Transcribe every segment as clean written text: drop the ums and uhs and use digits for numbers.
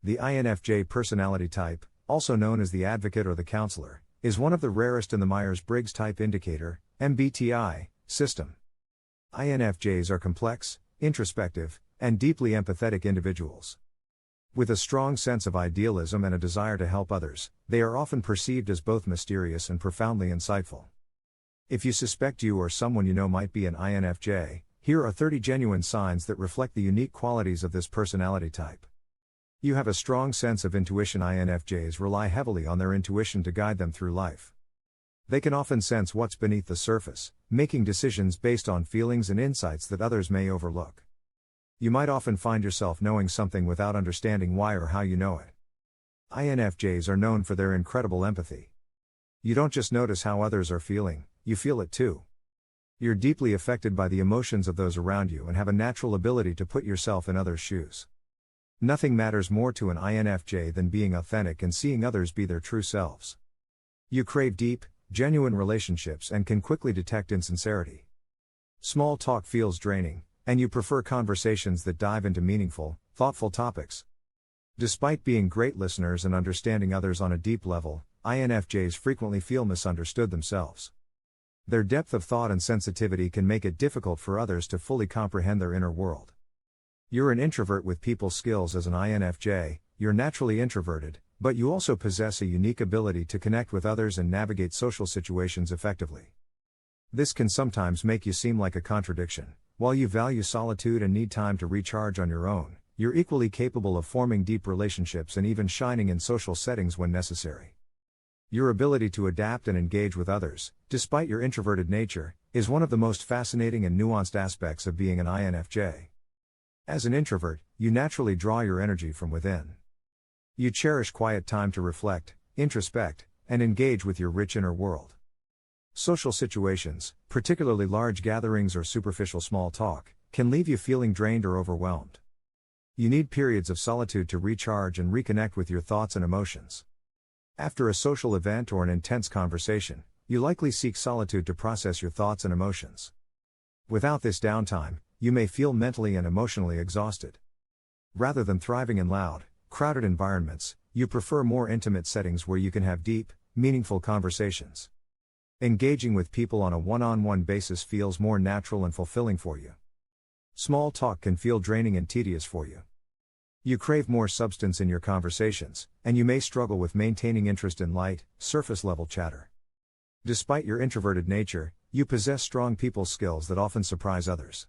The INFJ personality type, also known as the advocate or the counselor, is one of the rarest in the Myers-Briggs Type Indicator, MBTI, system. INFJs are complex, introspective, and deeply empathetic individuals. With a strong sense of idealism and a desire to help others, they are often perceived as both mysterious and profoundly insightful. If you suspect you or someone you know might be an INFJ, here are 30 genuine signs that reflect the unique qualities of this personality type. You have a strong sense of intuition. INFJs rely heavily on their intuition to guide them through life. They can often sense what's beneath the surface, making decisions based on feelings and insights that others may overlook. You might often find yourself knowing something without understanding why or how you know it. INFJs are known for their incredible empathy. You don't just notice how others are feeling, you feel it too. You're deeply affected by the emotions of those around you and have a natural ability to put yourself in others' shoes. Nothing matters more to an INFJ than being authentic and seeing others be their true selves. You crave deep, genuine relationships and can quickly detect insincerity. Small talk feels draining, and you prefer conversations that dive into meaningful, thoughtful topics. Despite being great listeners and understanding others on a deep level, INFJs frequently feel misunderstood themselves. Their depth of thought and sensitivity can make it difficult for others to fully comprehend their inner world. You're an introvert with people skills. As an INFJ, you're naturally introverted, but you also possess a unique ability to connect with others and navigate social situations effectively. This can sometimes make you seem like a contradiction. While you value solitude and need time to recharge on your own, you're equally capable of forming deep relationships and even shining in social settings when necessary. Your ability to adapt and engage with others, despite your introverted nature, is one of the most fascinating and nuanced aspects of being an INFJ. As an introvert, you naturally draw your energy from within. You cherish quiet time to reflect, introspect, and engage with your rich inner world. Social situations, particularly large gatherings or superficial small talk, can leave you feeling drained or overwhelmed. You need periods of solitude to recharge and reconnect with your thoughts and emotions. After a social event or an intense conversation, you likely seek solitude to process your thoughts and emotions. Without this downtime, you may feel mentally and emotionally exhausted. Rather than thriving in loud, crowded environments, you prefer more intimate settings where you can have deep, meaningful conversations. Engaging with people on a one-on-one basis feels more natural and fulfilling for you. Small talk can feel draining and tedious for you. You crave more substance in your conversations, and you may struggle with maintaining interest in light, surface-level chatter. Despite your introverted nature, you possess strong people skills that often surprise others.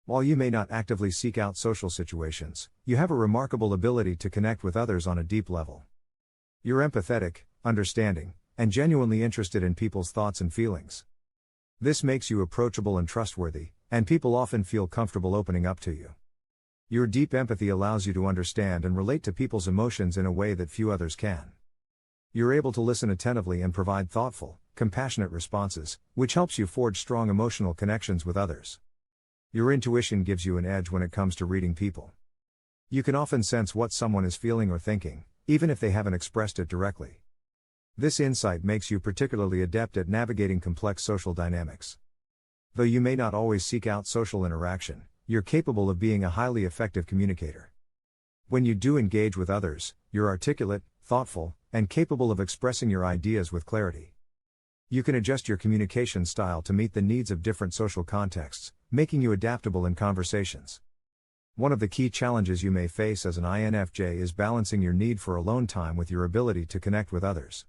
While you may not actively seek out social situations, you have a remarkable ability to connect with others on a deep level. You're empathetic, understanding, and genuinely interested in people's thoughts and feelings. This makes you approachable and trustworthy, and people often feel comfortable opening up to you. Your deep empathy allows you to understand and relate to people's emotions in a way that few others can. You're able to listen attentively and provide thoughtful, compassionate responses, which helps you forge strong emotional connections with others. Your intuition gives you an edge when it comes to reading people. You can often sense what someone is feeling or thinking, even if they haven't expressed it directly. This insight makes you particularly adept at navigating complex social dynamics. Though you may not always seek out social interaction, you're capable of being a highly effective communicator. When you do engage with others, you're articulate, thoughtful, and capable of expressing your ideas with clarity. You can adjust your communication style to meet the needs of different social contexts, making you adaptable in conversations. One of the key challenges you may face as an INFJ is balancing your need for alone time with your ability to connect with others.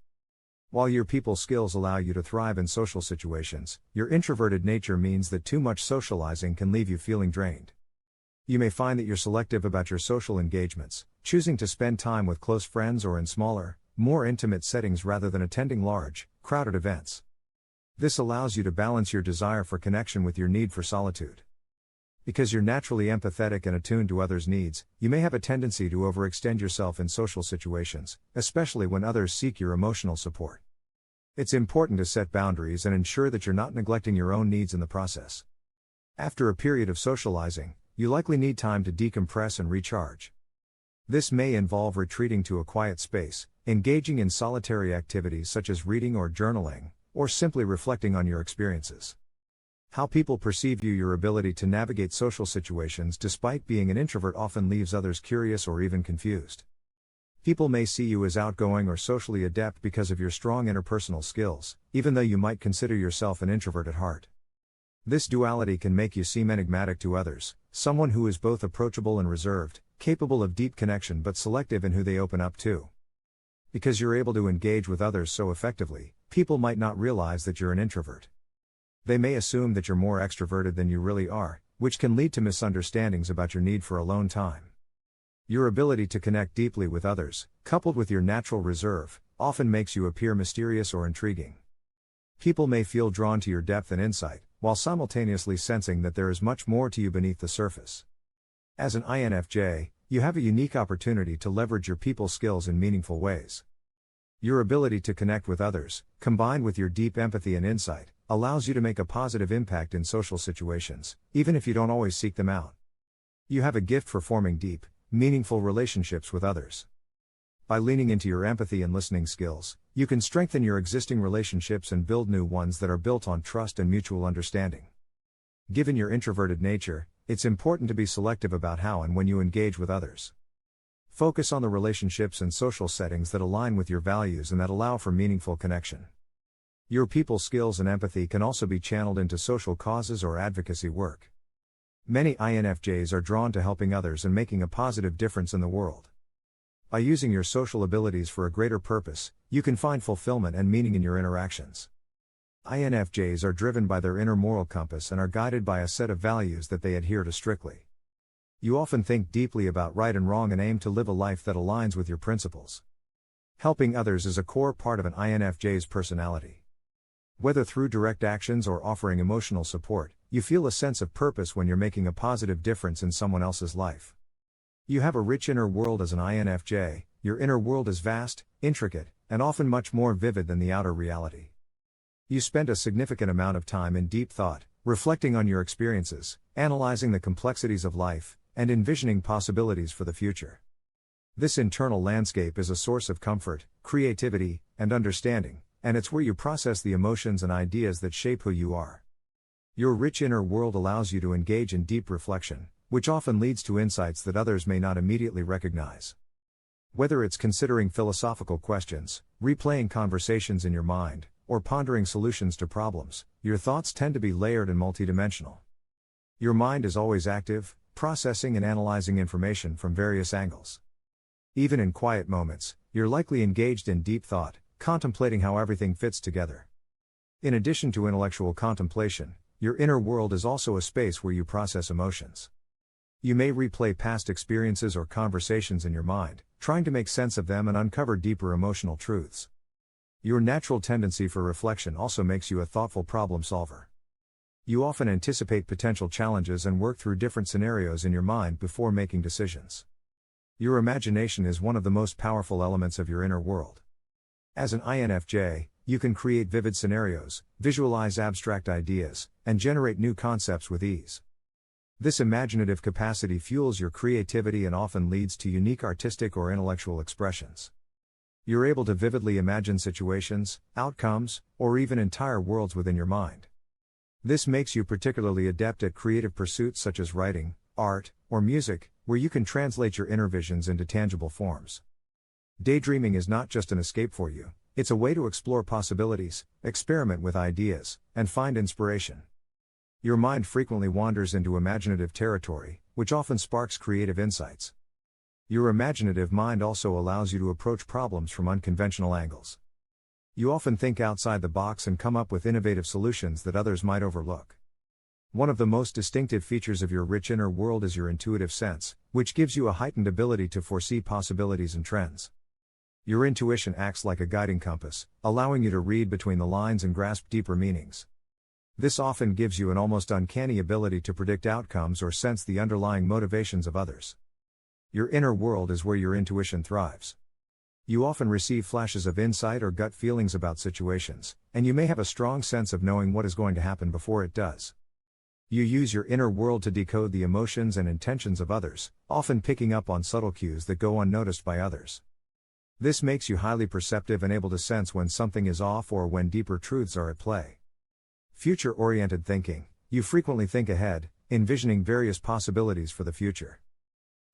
While your people skills allow you to thrive in social situations, your introverted nature means that too much socializing can leave you feeling drained. You may find that you're selective about your social engagements, choosing to spend time with close friends or in smaller, more intimate settings rather than attending large, crowded events. This allows you to balance your desire for connection with your need for solitude. Because you're naturally empathetic and attuned to others' needs, you may have a tendency to overextend yourself in social situations, especially when others seek your emotional support. It's important to set boundaries and ensure that you're not neglecting your own needs in the process. After a period of socializing, you likely need time to decompress and recharge. This may involve retreating to a quiet space, engaging in solitary activities such as reading or journaling, or simply reflecting on your experiences. How people perceive you. Your ability to navigate social situations despite being an introvert often leaves others curious or even confused. People may see you as outgoing or socially adept because of your strong interpersonal skills, even though you might consider yourself an introvert at heart. This duality can make you seem enigmatic to others, someone who is both approachable and reserved, capable of deep connection but selective in who they open up to. Because you're able to engage with others so effectively, people might not realize that you're an introvert. They may assume that you're more extroverted than you really are, which can lead to misunderstandings about your need for alone time. Your ability to connect deeply with others, coupled with your natural reserve, often makes you appear mysterious or intriguing. People may feel drawn to your depth and insight, while simultaneously sensing that there is much more to you beneath the surface. As an INFJ, you have a unique opportunity to leverage your people skills in meaningful ways. Your ability to connect with others, combined with your deep empathy and insight, allows you to make a positive impact in social situations, even if you don't always seek them out. You have a gift for forming deep, meaningful relationships with others. By leaning into your empathy and listening skills, you can strengthen your existing relationships and build new ones that are built on trust and mutual understanding. Given your introverted nature, it's important to be selective about how and when you engage with others. Focus on the relationships and social settings that align with your values and that allow for meaningful connection. Your people skills and empathy can also be channeled into social causes or advocacy work. Many INFJs are drawn to helping others and making a positive difference in the world. By using your social abilities for a greater purpose, you can find fulfillment and meaning in your interactions. INFJs are driven by their inner moral compass and are guided by a set of values that they adhere to strictly. You often think deeply about right and wrong and aim to live a life that aligns with your principles. Helping others is a core part of an INFJ's personality. Whether through direct actions or offering emotional support, you feel a sense of purpose when you're making a positive difference in someone else's life. You have a rich inner world as an INFJ. Your inner world is vast, intricate, and often much more vivid than the outer reality. You spend a significant amount of time in deep thought, reflecting on your experiences, analyzing the complexities of life, and envisioning possibilities for the future. This internal landscape is a source of comfort, creativity, and understanding, and it's where you process the emotions and ideas that shape who you are. Your rich inner world allows you to engage in deep reflection, which often leads to insights that others may not immediately recognize. Whether it's considering philosophical questions, replaying conversations in your mind, or pondering solutions to problems, your thoughts tend to be layered and multidimensional. Your mind is always active, processing and analyzing information from various angles. Even in quiet moments, you're likely engaged in deep thought, contemplating how everything fits together. In addition to intellectual contemplation, your inner world is also a space where you process emotions. You may replay past experiences or conversations in your mind, trying to make sense of them and uncover deeper emotional truths. Your natural tendency for reflection also makes you a thoughtful problem solver. You often anticipate potential challenges and work through different scenarios in your mind before making decisions. Your imagination is one of the most powerful elements of your inner world. As an INFJ, you can create vivid scenarios, visualize abstract ideas, and generate new concepts with ease. This imaginative capacity fuels your creativity and often leads to unique artistic or intellectual expressions. You're able to vividly imagine situations, outcomes, or even entire worlds within your mind. This makes you particularly adept at creative pursuits such as writing, art, or music, where you can translate your inner visions into tangible forms. Daydreaming is not just an escape for you, it's a way to explore possibilities, experiment with ideas, and find inspiration. Your mind frequently wanders into imaginative territory, which often sparks creative insights. Your imaginative mind also allows you to approach problems from unconventional angles. You often think outside the box and come up with innovative solutions that others might overlook. One of the most distinctive features of your rich inner world is your intuitive sense, which gives you a heightened ability to foresee possibilities and trends. Your intuition acts like a guiding compass, allowing you to read between the lines and grasp deeper meanings. This often gives you an almost uncanny ability to predict outcomes or sense the underlying motivations of others. Your inner world is where your intuition thrives. You often receive flashes of insight or gut feelings about situations, and you may have a strong sense of knowing what is going to happen before it does. You use your inner world to decode the emotions and intentions of others, often picking up on subtle cues that go unnoticed by others. This makes you highly perceptive and able to sense when something is off or when deeper truths are at play. Future-oriented thinking, you frequently think ahead, envisioning various possibilities for the future.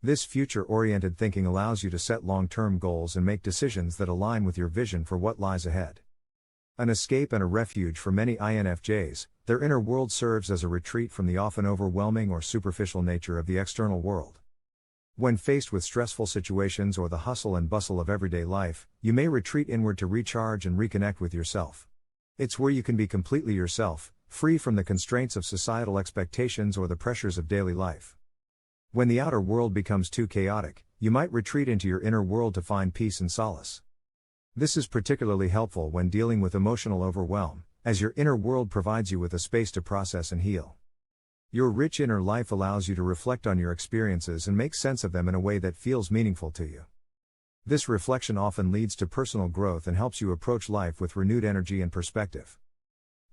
This future-oriented thinking allows you to set long-term goals and make decisions that align with your vision for what lies ahead. An escape and a refuge for many INFJs, their inner world serves as a retreat from the often overwhelming or superficial nature of the external world. When faced with stressful situations or the hustle and bustle of everyday life, you may retreat inward to recharge and reconnect with yourself. It's where you can be completely yourself, free from the constraints of societal expectations or the pressures of daily life. When the outer world becomes too chaotic, you might retreat into your inner world to find peace and solace. This is particularly helpful when dealing with emotional overwhelm, as your inner world provides you with a space to process and heal. Your rich inner life allows you to reflect on your experiences and make sense of them in a way that feels meaningful to you. This reflection often leads to personal growth and helps you approach life with renewed energy and perspective.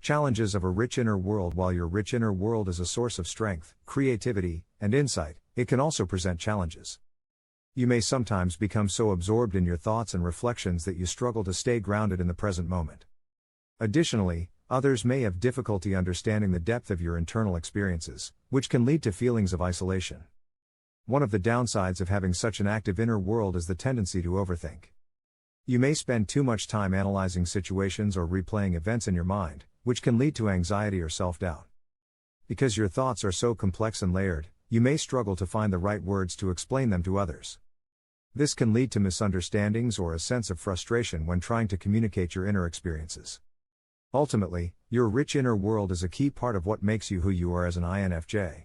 Challenges of a rich inner world. While your rich inner world is a source of strength, creativity, and insight, it can also present challenges. You may sometimes become so absorbed in your thoughts and reflections that you struggle to stay grounded in the present moment. Additionally, others may have difficulty understanding the depth of your internal experiences, which can lead to feelings of isolation. One of the downsides of having such an active inner world is the tendency to overthink. You may spend too much time analyzing situations or replaying events in your mind, which can lead to anxiety or self-doubt. Because your thoughts are so complex and layered, you may struggle to find the right words to explain them to others. This can lead to misunderstandings or a sense of frustration when trying to communicate your inner experiences. Ultimately, your rich inner world is a key part of what makes you who you are as an INFJ.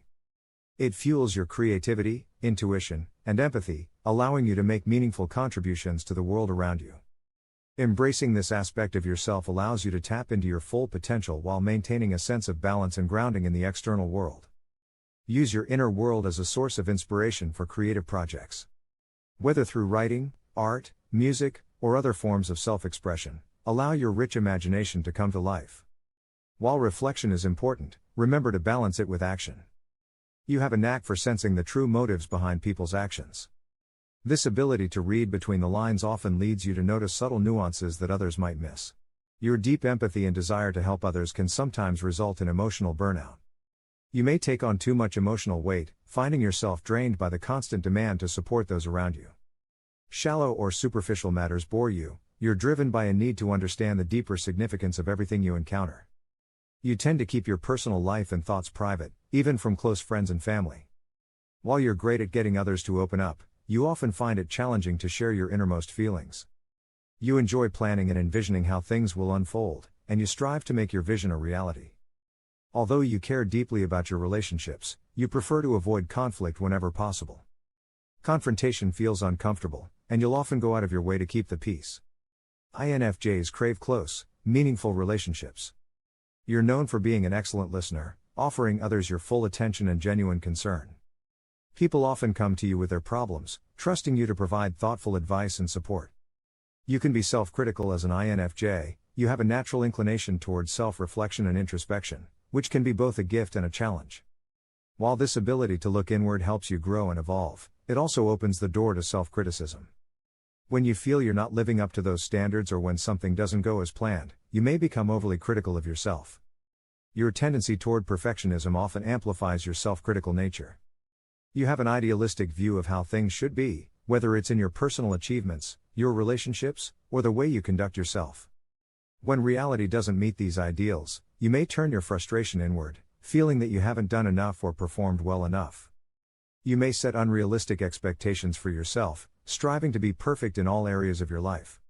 It fuels your creativity, intuition, and empathy, allowing you to make meaningful contributions to the world around you. Embracing this aspect of yourself allows you to tap into your full potential while maintaining a sense of balance and grounding in the external world. Use your inner world as a source of inspiration for creative projects. Whether through writing, art, music, or other forms of self-expression, allow your rich imagination to come to life. While reflection is important, remember to balance it with action. You have a knack for sensing the true motives behind people's actions. This ability to read between the lines often leads you to notice subtle nuances that others might miss. Your deep empathy and desire to help others can sometimes result in emotional burnout. You may take on too much emotional weight, finding yourself drained by the constant demand to support those around you. Shallow or superficial matters bore you, you're driven by a need to understand the deeper significance of everything you encounter. You tend to keep your personal life and thoughts private, even from close friends and family. While you're great at getting others to open up, you often find it challenging to share your innermost feelings. You enjoy planning and envisioning how things will unfold, and you strive to make your vision a reality. Although you care deeply about your relationships, you prefer to avoid conflict whenever possible. Confrontation feels uncomfortable, and you'll often go out of your way to keep the peace. INFJs crave close, meaningful relationships. You're known for being an excellent listener, offering others your full attention and genuine concern. People often come to you with their problems, trusting you to provide thoughtful advice and support. You can be self-critical as an INFJ. You have a natural inclination towards self-reflection and introspection, which can be both a gift and a challenge. While this ability to look inward helps you grow and evolve, it also opens the door to self-criticism. When you feel you're not living up to those standards or when something doesn't go as planned, you may become overly critical of yourself. Your tendency toward perfectionism often amplifies your self-critical nature. You have an idealistic view of how things should be, whether it's in your personal achievements, your relationships, or the way you conduct yourself. When reality doesn't meet these ideals, you may turn your frustration inward, feeling that you haven't done enough or performed well enough. You may set unrealistic expectations for yourself, striving to be perfect in all areas of your life.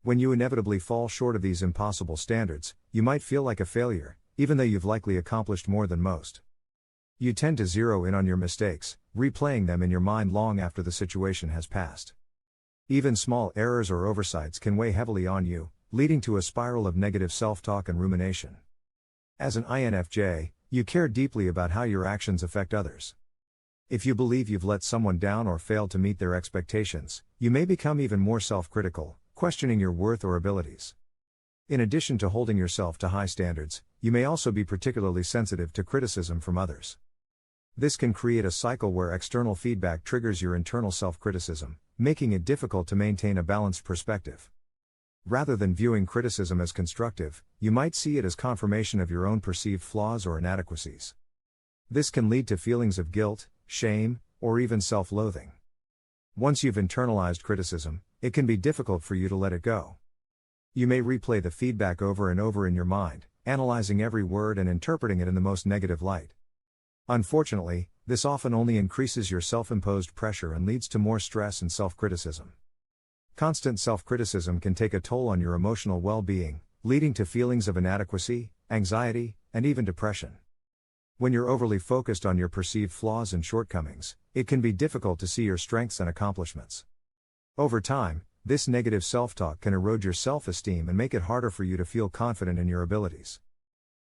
When you inevitably fall short of these impossible standards, you might feel like a failure, even though you've likely accomplished more than most. You tend to zero in on your mistakes, replaying them in your mind long after the situation has passed. Even small errors or oversights can weigh heavily on you, leading to a spiral of negative self-talk and rumination. As an INFJ, you care deeply about how your actions affect others. If you believe you've let someone down or failed to meet their expectations, you may become even more self-critical, questioning your worth or abilities. In addition to holding yourself to high standards, you may also be particularly sensitive to criticism from others. This can create a cycle where external feedback triggers your internal self-criticism, making it difficult to maintain a balanced perspective. Rather than viewing criticism as constructive, you might see it as confirmation of your own perceived flaws or inadequacies. This can lead to feelings of guilt, shame, or even self-loathing. Once you've internalized criticism, it can be difficult for you to let it go. You may replay the feedback over and over in your mind, analyzing every word and interpreting it in the most negative light. Unfortunately, this often only increases your self-imposed pressure and leads to more stress and self-criticism. Constant self-criticism can take a toll on your emotional well-being, leading to feelings of inadequacy, anxiety, and even depression. When you're overly focused on your perceived flaws and shortcomings, it can be difficult to see your strengths and accomplishments. Over time, this negative self-talk can erode your self-esteem and make it harder for you to feel confident in your abilities.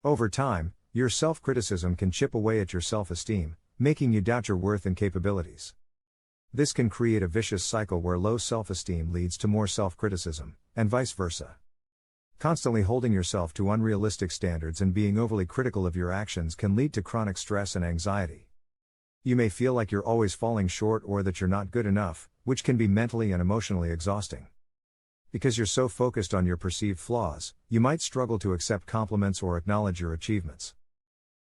Over time, your self-criticism can chip away at your self-esteem, making you doubt your worth and capabilities. This can create a vicious cycle where low self-esteem leads to more self-criticism, and vice versa. Constantly holding yourself to unrealistic standards and being overly critical of your actions can lead to chronic stress and anxiety. You may feel like you're always falling short or that you're not good enough, which can be mentally and emotionally exhausting. Because you're so focused on your perceived flaws, you might struggle to accept compliments or acknowledge your achievements.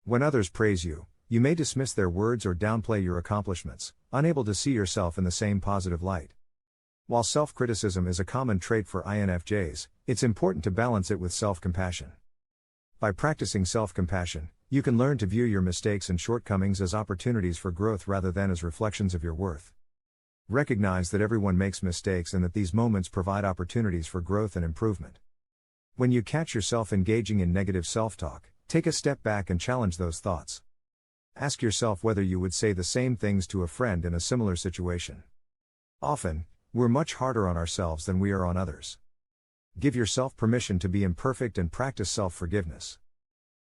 When others praise you, you may dismiss their words or downplay your accomplishments, unable to see yourself in the same positive light. While self-criticism is a common trait for INFJs, it's important to balance it with self-compassion. By practicing self-compassion, you can learn to view your mistakes and shortcomings as opportunities for growth rather than as reflections of your worth. Recognize that everyone makes mistakes and that these moments provide opportunities for growth and improvement. When you catch yourself engaging in negative self-talk, take a step back and challenge those thoughts. Ask yourself whether you would say the same things to a friend in a similar situation. Often, we're much harder on ourselves than we are on others. Give yourself permission to be imperfect and practice self-forgiveness.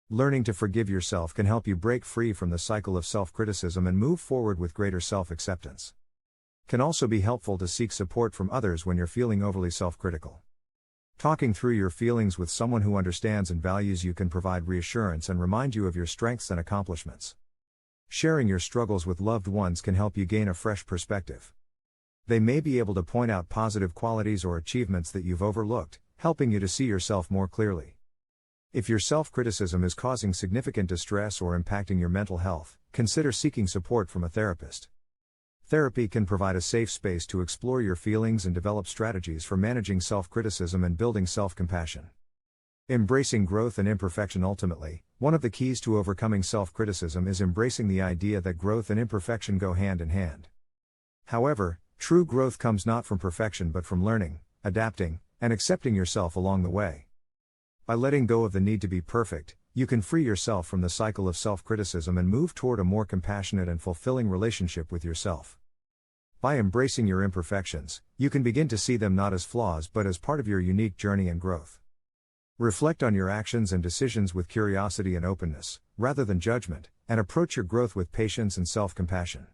Learning to forgive yourself can help you break free from the cycle of self-criticism and move forward with greater self-acceptance. Can also be helpful to seek support from others when you're feeling overly self-critical. Talking through your feelings with someone who understands and values you can provide reassurance and remind you of your strengths and accomplishments. Sharing your struggles with loved ones can help you gain a fresh perspective. They may be able to point out positive qualities or achievements that you've overlooked, helping you to see yourself more clearly. If your self-criticism is causing significant distress or impacting your mental health, consider seeking support from a therapist. Therapy can provide a safe space to explore your feelings and develop strategies for managing self-criticism and building self-compassion. Embracing growth and imperfection. Ultimately, one of the keys to overcoming self-criticism is embracing the idea that growth and imperfection go hand in hand. However, true growth comes not from perfection but from learning, adapting, and accepting yourself along the way. By letting go of the need to be perfect, you can free yourself from the cycle of self-criticism and move toward a more compassionate and fulfilling relationship with yourself. By embracing your imperfections, you can begin to see them not as flaws but as part of your unique journey and growth. Reflect on your actions and decisions with curiosity and openness, rather than judgment, and approach your growth with patience and self-compassion.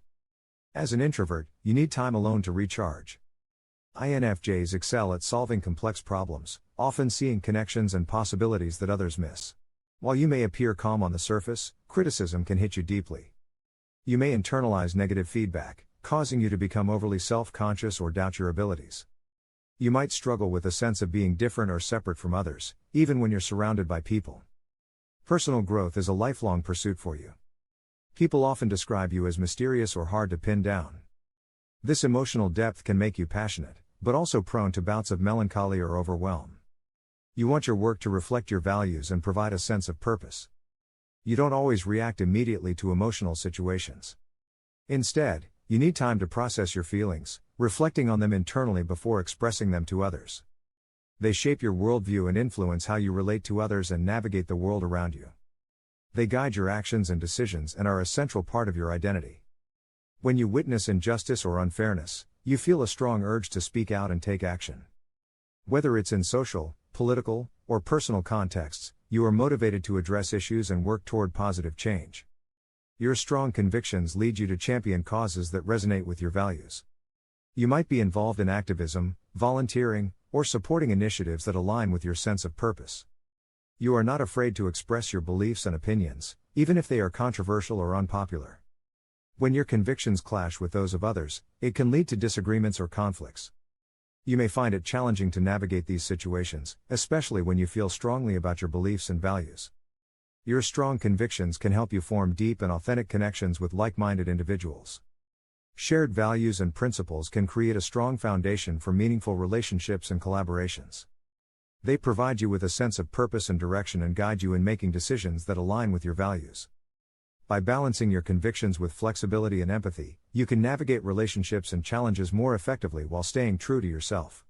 As an introvert, you need time alone to recharge. INFJs excel at solving complex problems, often seeing connections and possibilities that others miss. While you may appear calm on the surface, criticism can hit you deeply. You may internalize negative feedback, causing you to become overly self-conscious or doubt your abilities. You might struggle with a sense of being different or separate from others, even when you're surrounded by people. Personal growth is a lifelong pursuit for you. People often describe you as mysterious or hard to pin down. This emotional depth can make you passionate, but also prone to bouts of melancholy or overwhelm. You want your work to reflect your values and provide a sense of purpose. You don't always react immediately to emotional situations. Instead, you need time to process your feelings, reflecting on them internally before expressing them to others. They shape your worldview and influence how you relate to others and navigate the world around you. They guide your actions and decisions and are a central part of your identity. When you witness injustice or unfairness, you feel a strong urge to speak out and take action. Whether it's in social, political, or personal contexts, you are motivated to address issues and work toward positive change. Your strong convictions lead you to champion causes that resonate with your values. You might be involved in activism, volunteering, or supporting initiatives that align with your sense of purpose. You are not afraid to express your beliefs and opinions, even if they are controversial or unpopular. When your convictions clash with those of others, it can lead to disagreements or conflicts. You may find it challenging to navigate these situations, especially when you feel strongly about your beliefs and values. Your strong convictions can help you form deep and authentic connections with like-minded individuals. Shared values and principles can create a strong foundation for meaningful relationships and collaborations. They provide you with a sense of purpose and direction and guide you in making decisions that align with your values. By balancing your convictions with flexibility and empathy, you can navigate relationships and challenges more effectively while staying true to yourself.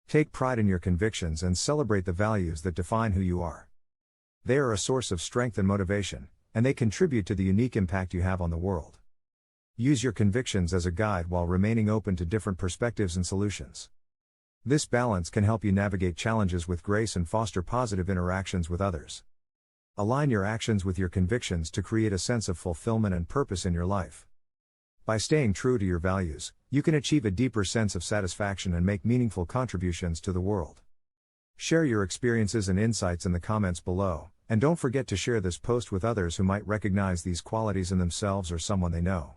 Take pride in your convictions and celebrate the values that define who you are. They are a source of strength and motivation, and they contribute to the unique impact you have on the world. Use your convictions as a guide while remaining open to different perspectives and solutions. This balance can help you navigate challenges with grace and foster positive interactions with others. Align your actions with your convictions to create a sense of fulfillment and purpose in your life. By staying true to your values, you can achieve a deeper sense of satisfaction and make meaningful contributions to the world. Share your experiences and insights in the comments below, and don't forget to share this post with others who might recognize these qualities in themselves or someone they know.